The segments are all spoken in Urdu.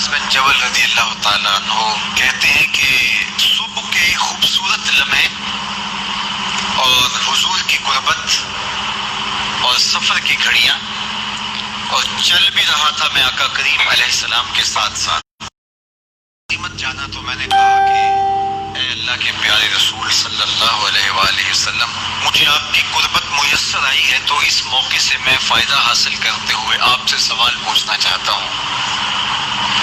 معاذ بن جبل رضی اللہ تعالیٰ عنہ کہتے ہیں کہ صبح کے خوبصورت لمحے اور حضور کی قربت اور سفر کی گھڑیاں اور چل بھی رہا تھا میں آقا کریم علیہ السلام کے ساتھ ساتھ قیمت جانا تو میں نے کہا کہ اے اللہ کے پیارے رسول صلی اللہ علیہ وآلہ وسلم، مجھے آپ کی قربت میسر آئی ہے تو اس موقع سے میں فائدہ حاصل کرتے ہوئے آپ سے سوال پوچھنا چاہتا ہوں،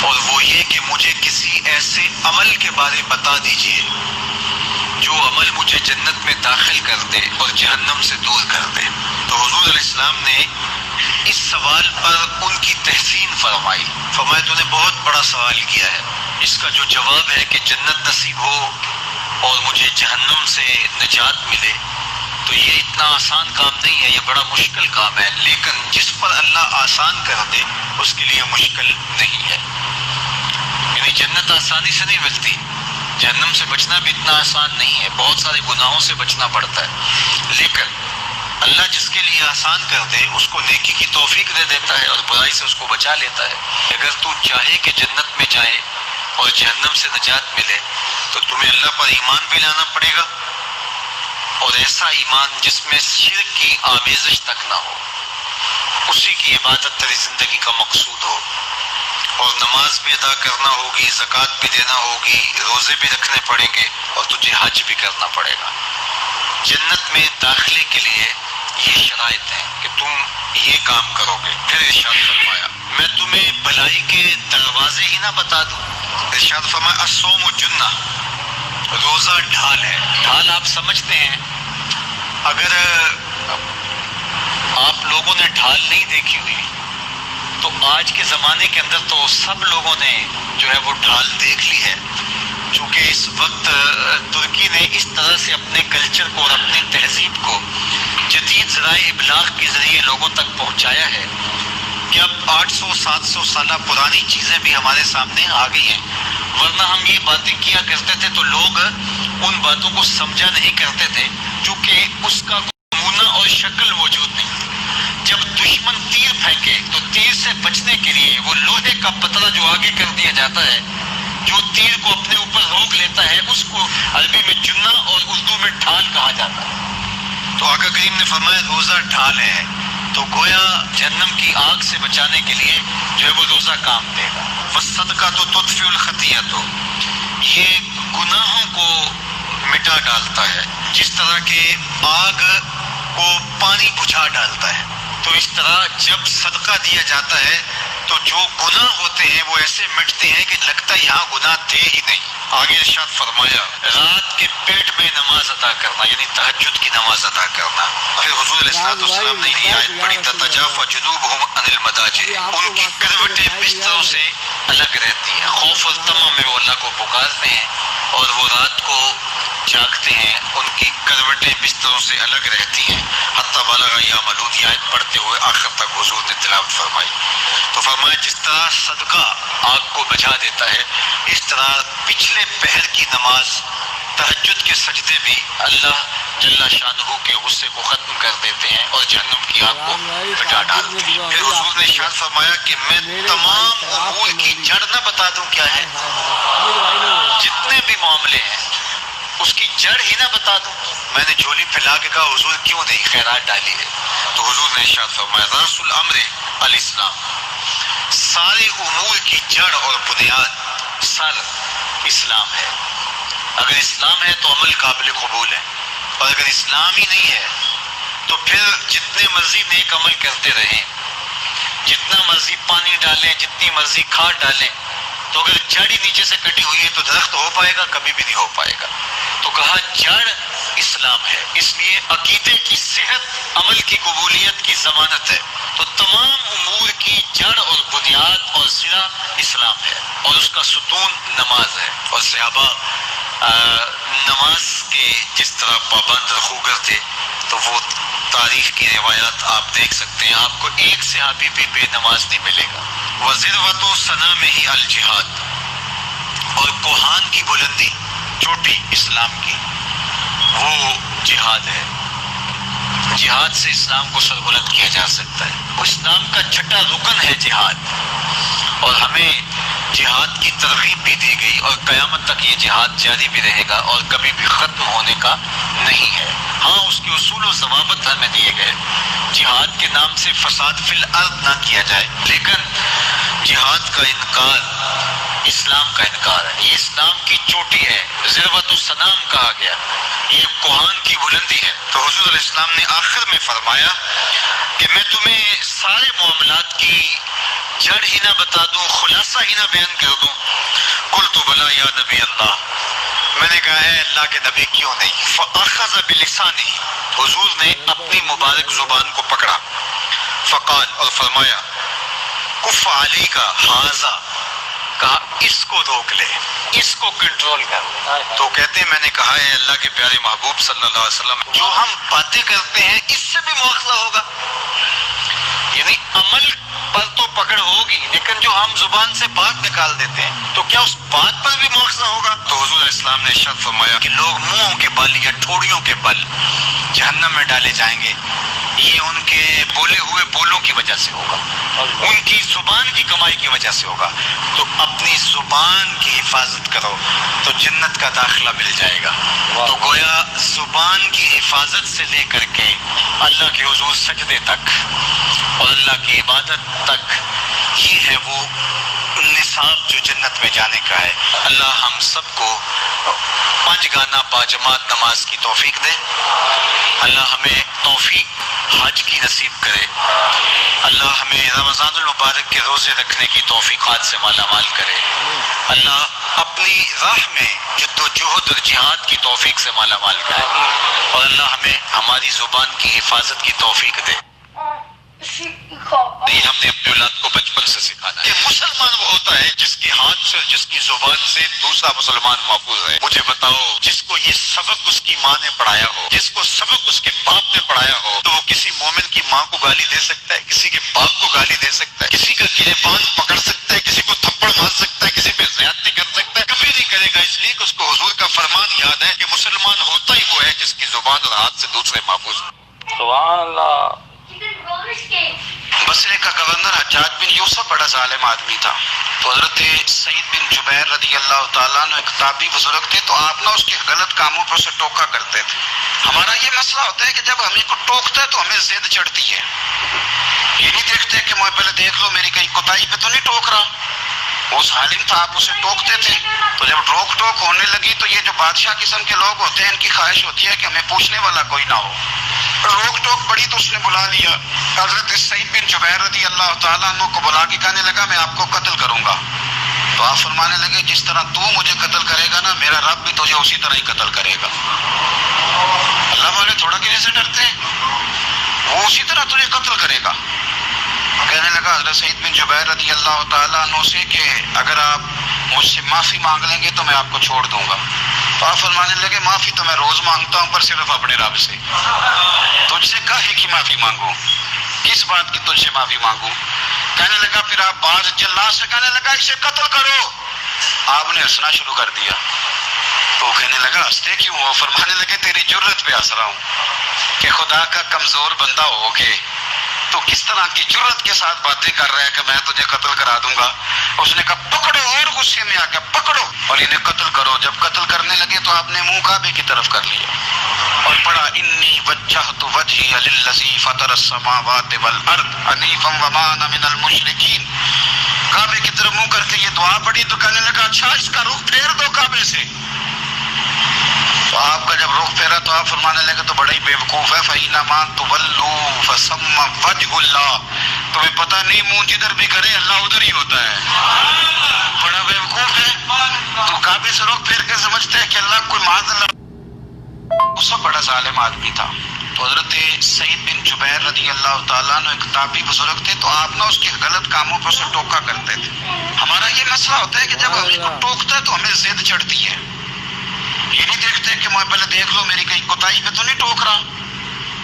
اور وہ یہ کہ مجھے کسی ایسے عمل کے بارے بتا دیجئے جو عمل مجھے جنت میں داخل کر دے اور جہنم سے دور کر دے۔ تو حضور علیہ السلام نے اس سوال پر ان کی تحسین فرمائی، فرمایا تو نے بہت بڑا سوال کیا ہے، اس کا جو جواب ہے کہ جنت نصیب ہو اور مجھے جہنم سے نجات ملے تو یہ اتنا آسان کام نہیں ہے، یہ بڑا مشکل کام ہے، لیکن جس پر اللہ آسان کر دے اس کے لیے مشکل نہیں ہے۔ یعنی جنت آسانی سے نہیں ملتی، جہنم سے بچنا بھی اتنا آسان نہیں ہے، بہت سارے گناہوں سے بچنا پڑتا ہے، لیکن اللہ جس کے لیے آسان کر دے اس کو نیکی کی توفیق دے دیتا ہے اور برائی سے اس کو بچا لیتا ہے۔ اگر تو چاہے کہ جنت میں جائے اور جہنم سے نجات ملے تو تمہیں اللہ پر ایمان بھی لانا پڑے گا، اور ایسا ایمان جس میں شرک کی آمیزش تک نہ ہو، اسی کی عبادت تیری زندگی کا مقصود ہو، اور نماز بھی ادا کرنا ہوگی، زکوٰۃ بھی دینا ہوگی، روزے بھی رکھنے پڑیں گے، اور تجھے حج بھی کرنا پڑے گا۔ جنت میں داخلے کے لیے یہ شرائط ہیں کہ تم یہ کام کرو گے۔ پھر ارشاد فرمایا میں تمہیں بھلائی کے دروازے ہی نہ بتا دوں۔ ارشاد فرمایا الصوم جنہ، روزہ ڈھال ہے۔ ڈھال آپ سمجھتے ہیں، اگر آپ لوگوں نے ڈھال نہیں دیکھی ہوئی تو آج کے زمانے کے اندر تو سب لوگوں نے جو ہے وہ ڈھال دیکھ لی ہے، چونکہ اس وقت ترکی نے اس طرح سے اپنے کلچر کو اور اپنی تہذیب کو جدید ذرائع ابلاغ کے ذریعے لوگوں تک پہنچایا ہے کہ اب 800-700 سالہ پرانی چیزیں بھی ہمارے سامنے آ گئی ہیں، ورنہ ہم یہ باتیں کیا کرتے تھے تو لوگ ان باتوں کو سمجھا نہیں کرتے تھے، چونکہ اس کا نمونہ اور شکل موجود نہیں۔ جب دشمن تیر پھینکے تو تیر سے بچنے کے لیے وہ لوہے کا پتلا جو آگے کر دیا جاتا ہے، جو تیر کو اپنے اوپر روک لیتا ہے، اس کو عربی میں جنہ اور اردو میں ڈھال کہا جاتا ہے۔ تو آقا کریم نے فرمایا روزہ ڈھال ہے، تو گویا جہنم کی آگ سے بچانے کے لیے جو ہے وہ روزہ کام دے گا۔ والصدقۃ تطفئ الخطیئۃ، یہ گناہوں کو مٹا ڈالتا ہے، جس طرح کہ آگ کو پانی بجھا ڈالتا ہے، تو اس طرح جب صدقہ دیا جاتا ہے تو جو گناہ ہوتے ہیں وہ ایسے مٹتے ہیں کہ لگتا ہے یہاں گناہ تھے ہی نہیں۔ آگے ارشاد فرمایا رات کے پیٹ میں نماز ادا کرنا، یعنی تہجد کی نماز ادا کرنا۔ پھر حضور علیہ السلام نے یہ آیت پڑھی تتجافی جنوبہم عن المضاجع، ان کی کروٹیں بستروں سے الگ رہتی ہیں، خوف اور طمع میں وہ اللہ کو پکارتے ہیں اور وہ رات کو جاگتے ہیں، ان کی کروٹیں بستروں سے الگ رہتی ہیں۔ حتی بلغ ایام العود، یہ آیت پڑھتے ہوئے آخر تک حضور نے تلاوت فرمائی۔ تو فرمایا جس طرح صدقہ آگ کو بجھا دیتا ہے، اس طرح پچھلے پہر کی نماز، تہجد کے سجدے بھی اللہ جل شانہ کے غصے کو ختم کر دیتے ہیں اور جہنم کی آگ کو مٹا ڈالتے ہیں۔ پھر حضور نے ارشاد فرمایا کہ میں تمام امور کی جڑ نہ بتا دوں کیا ہے، جتنے بھی معاملے ہیں اس کی جڑ ہی نہ بتا دوں۔ میں نے جھولی پھیلا کے کہا حضور کیوں نہیں، خیرات ڈالی ہے، تو حضور نے ارشاد فرمایا راس الامر الاسلام، سارے امور کی جڑ اور بنیاد سر اسلام ہے۔ اگر اسلام ہے تو عمل قابل قبول ہے، اور اگر اسلام ہی نہیں ہے تو پھر جتنے مرضی نیک عمل کرتے رہیں، جتنا مرضی پانی ڈالیں، جتنی مرضی کھاد ڈالیں، تو اگر جڑ ہی نیچے سے کٹی ہوئی ہے تو درخت ہو پائے گا؟ کبھی بھی نہیں ہو پائے گا۔ تو کہا جڑ اسلام ہے، اس لیے عقیدے کی صحت عمل کی قبولیت کی ضمانت ہے، تو تمام امور کی جڑ اور بنیاد اور سرا اسلام ہے، اور اس کا ستون نماز ہے۔ اور صحابہ نماز کے جس طرح پابند رخوگر تھے، تو وہ تاریخ کی روایات آپ دیکھ سکتے ہیں، آپ کو ایک صحابی بھی بے نماز نہیں ملے گا۔ وَذِرْوَةُ صَنَامِهِ الْجِهَاد، اور کوہان کی بلندی، چوٹی اسلام کی، وہ جہاد ہے۔ جہاد سے اسلام کو سربلند کیا جا سکتا ہے، وہ اسلام کا چھٹا رکن ہے جہاد، اور ہمیں جہاد ترغیب بھی دی گئی اور قیامت تک یہ جہاد جاری بھی رہے گا اور کبھی بھی ختم ہونے کا نہیں ہے۔ ہاں اس کے اصول و ضوابط ہمیں دیے گئے، جہاد کے نام سے فساد فی الارض نہ کیا جائے، لیکن جہاد کا انکار اسلام کا انکار ہے، یہ اسلام کی چوٹی ہے، ذروۃ السنام کہا گیا، یہ کوہان کی بلندی ہے۔ تو حضور علیہ السلام نے آخر میں فرمایا کہ میں تمہیں سارے معاملات کی جڑ ہی نہ بتا دوں، خلاصہ ہی نہ بیان کر دوں؟ قلت بلا یا نبی اللہ، میں نے کہا ہے اللہ کے نبی کیوں نہیں؟ فاخذ بلسانہ، حضور نے اپنی مبارک زبان کو پکڑا، فقال، اور فرمایا، کف علیک ھذا، کہا اس کو روک لے، اس کو کنٹرول کر۔ تو کہتے ہیں میں نے کہا ہے اللہ کے پیارے محبوب صلی اللہ علیہ وسلم، جو ہم باتیں کرتے ہیں اس سے بھی مواخذہ ہوگا، یعنی عمل پر تو پکڑ ہوگی، لیکن جو ہم زبان سے بات نکال دیتے ہیں تو کیا اس بات پر بھی مواخذہ ہوگا؟ تو حضور علیہ السلام نے ارشاد فرمایا کہ لوگ منہوں کے بل یا ٹھوڑیوں کے بل جہنم میں ڈالے جائیں گے، یہ ان کے بولے ہوئے بولوں کی وجہ سے ہوگا، ان کی زبان کی کمائی کی وجہ سے ہوگا۔ تو اپنی زبان کی حفاظت کرو تو جنت کا داخلہ مل جائے گا۔ تو گویا زبان کی حفاظت سے لے کر کے اللہ کے حضور سجدے تک اور اللہ کی عبادت تک، یہ ہے وہ نصاب جو جنت میں جانے کا ہے۔ اللہ ہم سب کو 5 گانا باجماعت نماز کی توفیق دے، اللہ ہمیں توفیق حج کی نصیب کرے، اللہ ہمیں رمضان المبارک کے روزے رکھنے کی توفیقات سے مالا مال کرے، اللہ اپنی راہ میں جد و جہد اور جہاد کی توفیق سے مالا مال کرے، اور اللہ ہمیں ہماری زبان کی حفاظت کی توفیق دے۔ یہ ہم نے اپنے اولاد کو بچپن سے سکھانا ہے کہ مسلمان وہ ہوتا ہے جس کے ہاتھ سے، جس کی زبان سے دوسرا مسلمان محفوظ ہے۔ مجھے بتاؤ، جس کو یہ سبق اس کی ماں نے پڑھایا ہو، جس کو سبق اس کے باپ نے پڑھایا ہو، تو وہ کسی مومن کی ماں کو گالی دے سکتا ہے، کسی کے باپ کو گالی دے سکتا ہے، کسی کا گریبان پکڑ سکتا ہے، کسی کو تھپڑ مار سکتا ہے، کسی پہ زیادتی کر سکتا ہے؟ کبھی نہیں کرے گا، اس لیے کہ اس کو حضور کا فرمان یاد ہے کہ مسلمان ہوتا ہی وہ ہے جس کی زبان اور ہاتھ سے دوسرے محفوظ ہیں۔ سبحان اللہ۔ بصرے کا گورنر حجاج بن یوسف بڑا ظالم آدمی تھا، تو حضرت سعید بن جبیر رضی اللہ تعالیٰ عنہ ایک تابعی بزرگ تھے، تو آپ نا اس کے غلط کاموں پر اسے ٹوکا کرتے تھے۔ ہمارا یہ مسئلہ ہوتا ہے کہ جب ہمیں کو ٹوکتا ہے تو ہمیں ضد چڑھتی ہے، یہ نہیں دیکھتے کہ میں پہلے دیکھ لو میری کہیں کوتاہی پہ تو نہیں ٹوک رہا۔ وہ ظالم تھا، آپ اسے ٹوکتے تھے، تو جب روک ٹوک ہونے لگی تو یہ جو بادشاہ قسم کے لوگ ہوتے ہیں ان کی خواہش ہوتی ہے کہ ہمیں پوچھنے والا کوئی نہ ہو۔ روک ٹوک بڑی تو اس نے بلا لیا، حضرت سعید بن جبیر رضی اللہ تعالیٰ عنہ کو بلا کے کہنے لگا میں آپ کو قتل کروں گا۔ تو آپ فرمانے لگے جس طرح تو مجھے قتل کرے گا نا، میرا رب بھی تجھے اسی طرح ہی قتل کرے گا۔ اللہ والے تھوڑا کسی سے ڈرتے ہیں، وہ اسی طرح تجھے قتل کرے گا۔ کہنے لگا حضرت سعید بن جبیر رضی اللہ تعالیٰ عنہ سے کہ اگر آپ مجھ سے معافی مانگ لیں گے تو میں آپ کو چھوڑ دوں گا۔ تو آپ فرمانے لگے معافی تو میں روز مانگتا ہوں، پر صرف اپنے رب سے، تجھ سے کاہے کی معافی مانگوں، کس بات کی تجھ سے معافی مانگوں؟ کہنے لگا پھر آپ باز جلاد سے کہنے لگا اسے قتل کرو۔ آپ نے ہنسنا شروع کر دیا، تو کہنے لگا ہنستے کیوں ہو؟ فرمانے لگے تیری جرت پہ ہنس رہا ہوں کہ خدا کا کمزور بندہ ہو کے تو کس طرح کی جرت کے ساتھ باتیں کر رہا ہے کہ میں تجھے قتل کرا دوں گا۔ اس نے کہا پکڑو، اور غصے میں آ کے پکڑو اور انہیں قتل کرو۔ جب قتل کرنے لگے تو آپ نے منہ کعبے کی طرف کر لیا اور پڑھا انی وجہت وجہی للذی فطر السماوات والارض حنیفا وما انا من المشرکین۔ کعبے کی طرف منہ کر کے یہ دعا پڑھی تو کہنے لگا اچھا اس کا رخ پھیر دو کعبے سے۔ تو آپ کا جب رخ پھیرا تو آپ فرمانے لگے تو بڑا ہی بیوقوف ہے، فَإِنَّمَا تُوَلُّوا فَثَمَّ وَجْهُ اللَّهِ، تمہیں پتہ نہیں منہ جدھر بھی کرے اللہ ادھر ہی ہوتا ہے۔ بڑا بیوقوف ہے، تو کعبے سے رخ پھیر کے سمجھتے ہیں کہ اللہ کوئی معاذ اللہ۔ وہ سب بڑا ظالم آدمی تھا، تو حضرت سعید بن جبیر رضی اللہ تعالیٰ عنہ ایک تابعی بزرگ تھے، تو آپ نا اس کے غلط کاموں پر اسے ٹوکا کرتے تھے۔ ہمارا یہ مسئلہ ہوتا ہے کہ جب ہمیں کو ٹوکتا ہے تو ہمیں ضد چڑھتی ہے، یہ نہیں دیکھتے کہ میں پہلے دیکھ لو میری کہیں کوتاہی پہ تو نہیں ٹوک رہا۔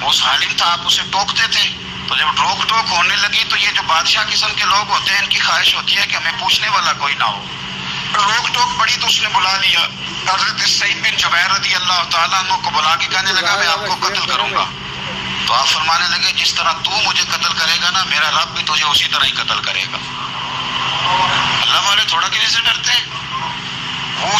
وہ ظالم تھا، آپ اسے ٹوکتے تھے، تو جب روک ٹوک ہونے لگی تو یہ جو بادشاہ قسم کے لوگ ہوتے ہیں ان کی خواہش ہوتی ہے کہ ہمیں پوچھنے والا کوئی نہ ہو۔ روک ٹوک بڑی تو اس نے بلا لیا، حضرت سعید بن جبیر رضی اللہ تعالیٰ عنہ کو بلا کے کہنے لگا میں آپ کو قتل کروں گا۔ تو آپ فرمانے لگے جس طرح تو مجھے قتل کرے گا نا، میرا رب بھی تجھے اسی طرح ہی قتل کرے گا۔ اللہ والے تھوڑا کسی سے ڈرتے ہیں،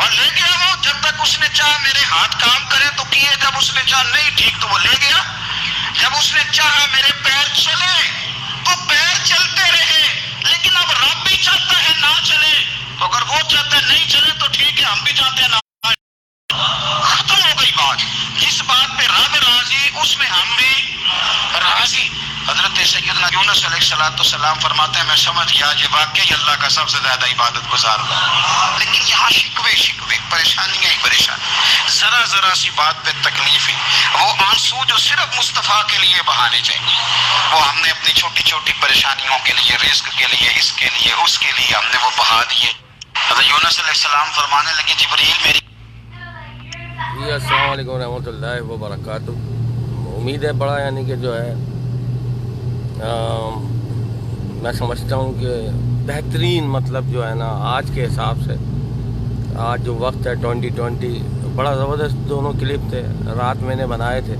اور لے گیا وہ، جب تک اس نے چاہا میرے ہاتھ کام کرے تو کیے، جب اس نے چاہا نہیں ٹھیک تو وہ لے گیا، جب اس نے چاہا میرے پیر چلے تو پیر چلتے رہے، لیکن اب رب بھی چاہتا ہے نہ چلے، تو اگر وہ چاہتا ہے نہیں چلے تو ٹھیک ہے، ہم بھی چاہتے ہیں نہ، ختم ہو گئی بات۔ جس بات پہ رب راضی اس میں ہم بھی راضی۔ حضرت سیدنا یونس علیہ السلام فرماتے ہیں میں سمجھ گیا یہ واقعی اللہ کا سب سے زیادہ عبادت گزار ہوا، لیکن یہاں شکوے پریشانیاں ہی پریشانی، ذرا سی بات پہ تکلیف ہی، وہ آنسو جو صرف مصطفیٰ کے لیے بہانے چاہیے، وہ ہم نے اپنی چھوٹی چھوٹی پریشانیوں کے لیے، رزق کے لیے، اس کے لیے اس کے لیے ہم نے وہ بہا دیے۔ حضرت یونس علیہ السلام فرمانے لگے جبریل میری جی السلام علیکم ورحمۃ اللہ وبرکاتہ۔ امید ہے بڑا یعنی کہ جو ہے میں سمجھتا ہوں کہ بہترین مطلب جو ہے نا آج کے حساب سے، آج جو وقت ہے 2020، بڑا زبردست دونوں کلپ تھے، رات میں نے بنائے تھے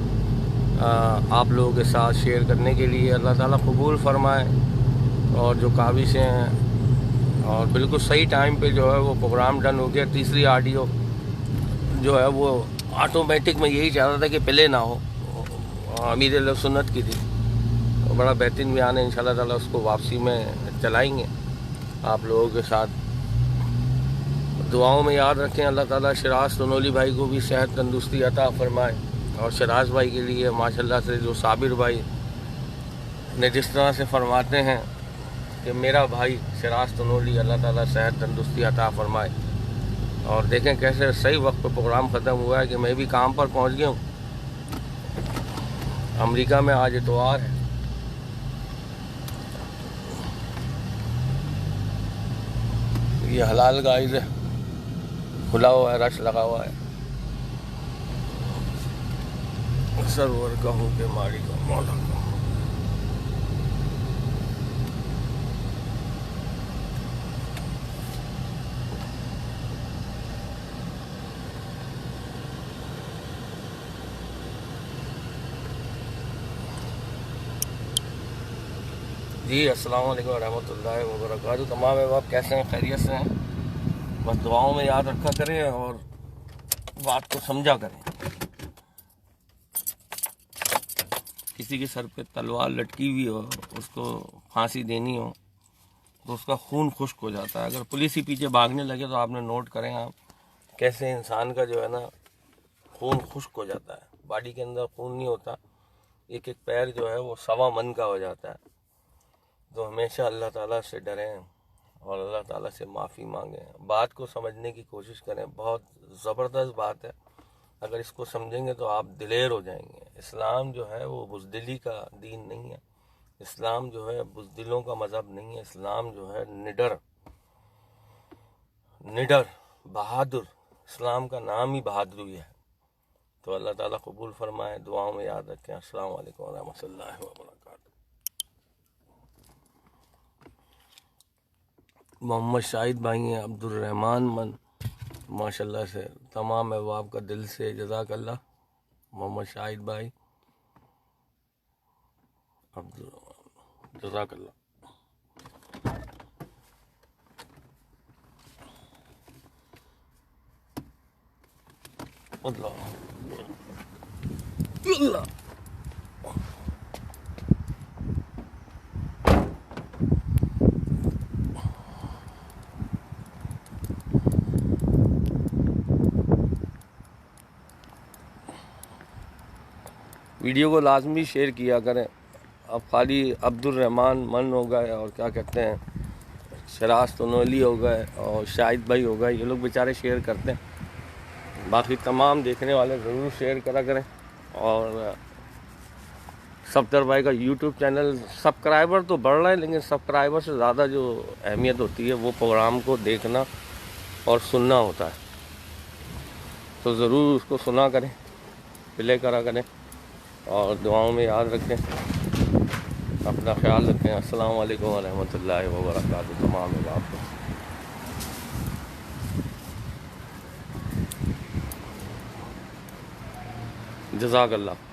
آپ لوگوں کے ساتھ شیئر کرنے کے لیے۔ اللہ تعالیٰ قبول فرمائے، اور جو کاوشیں ہیں، اور بالکل صحیح ٹائم پہ جو ہے وہ پروگرام ڈن ہو گیا۔ تیسری آڈیو جو ہے وہ آٹومیٹک میں یہی چاہتا تھا کہ پلے نہ ہو، امیر اللہ سنت کی تھی، بڑا بہترین بیان ہے، انشاءاللہ تعالیٰ اس کو واپسی میں چلائیں گے آپ لوگوں کے ساتھ۔ دعاؤں میں یاد رکھیں، اللہ تعالیٰ شراز تنولی بھائی کو بھی صحت تندرستی عطا فرمائے، اور شراز بھائی کے لیے ماشاءاللہ سے جو صابر بھائی نے جس طرح سے فرماتے ہیں کہ میرا بھائی شراز تنولی، اللہ تعالیٰ صحت تندرستی عطا فرمائے۔ اور دیکھیں کیسے صحیح وقت پہ پروگرام ختم ہوا ہے کہ میں بھی کام پر پہنچ گیا ہوں۔ امریکہ میں آج اتوار ہے، یہ حلال گائز ہے، کھلا ہوا ہے، رش لگا ہوا ہے۔ سرور کہوں کہ ماری کا مولا کا۔ جی السلام علیکم ورحمۃ اللہ وبرکاتہ۔ تمام احباب کیسے ہیں؟ خیریت سے ہیں؟ بس دعاؤں میں یاد رکھا کریں اور بات کو سمجھا کریں۔ کسی کے سر پہ تلوار لٹکی ہوئی ہو، اس کو پھانسی دینی ہو تو اس کا خون خشک ہو جاتا ہے۔ اگر پولیس ہی پیچھے بھاگنے لگے تو آپ نے نوٹ کریں آپ کیسے انسان کا جو ہے نا خون خشک ہو جاتا ہے، باڈی کے اندر خون نہیں ہوتا، ایک ایک پیر جو ہے وہ 1.25 من کا ہو جاتا ہے۔ تو ہمیشہ اللہ تعالیٰ سے ڈریں اور اللہ تعالیٰ سے معافی مانگیں، بات کو سمجھنے کی کوشش کریں۔ بہت زبردست بات ہے، اگر اس کو سمجھیں گے تو آپ دلیر ہو جائیں گے۔ اسلام جو ہے وہ بزدلی کا دین نہیں ہے، اسلام جو ہے بزدلوں کا مذہب نہیں ہے، اسلام جو ہے نڈر بہادر، اسلام کا نام ہی بہادری ہے۔ تو اللہ تعالیٰ قبول فرمائے، دعاؤں میں یاد رکھیں۔ السلام علیکم ورحمۃ اللہ وبرکاتہ۔ محمد شاہد بھائی ہیں، عبد الرحمن من، ماشاءاللہ سے تمام احباب کا دل سے جزاک اللہ۔ محمد شاہد بھائی، عبد الرحمن، جزاک اللہ۔ اللہ اللہ ویڈیو کو لازمی شیئر کیا کریں۔ اب خالی عبد الرحمن من ہو گئے اور کیا کہتے ہیں شراز تنولی ہو گئے اور شاہد بھائی ہو گئے، یہ لوگ بیچارے شیئر کرتے ہیں، باقی تمام دیکھنے والے ضرور شیئر کرا کریں۔ اور صفدر بھائی کا یوٹیوب چینل سبسکرائبر تو بڑھ رہا ہے، لیکن سبسکرائبر سے زیادہ جو اہمیت ہوتی ہے وہ پروگرام کو دیکھنا اور سننا ہوتا ہے، تو ضرور اس کو سنا کریں، پلے کرا کریں، اور دعاؤں میں یاد رکھیں، اپنا خیال رکھیں۔ السلام علیکم ورحمۃ اللہ وبرکاتہ تمام احباب کو۔ جزاک اللہ۔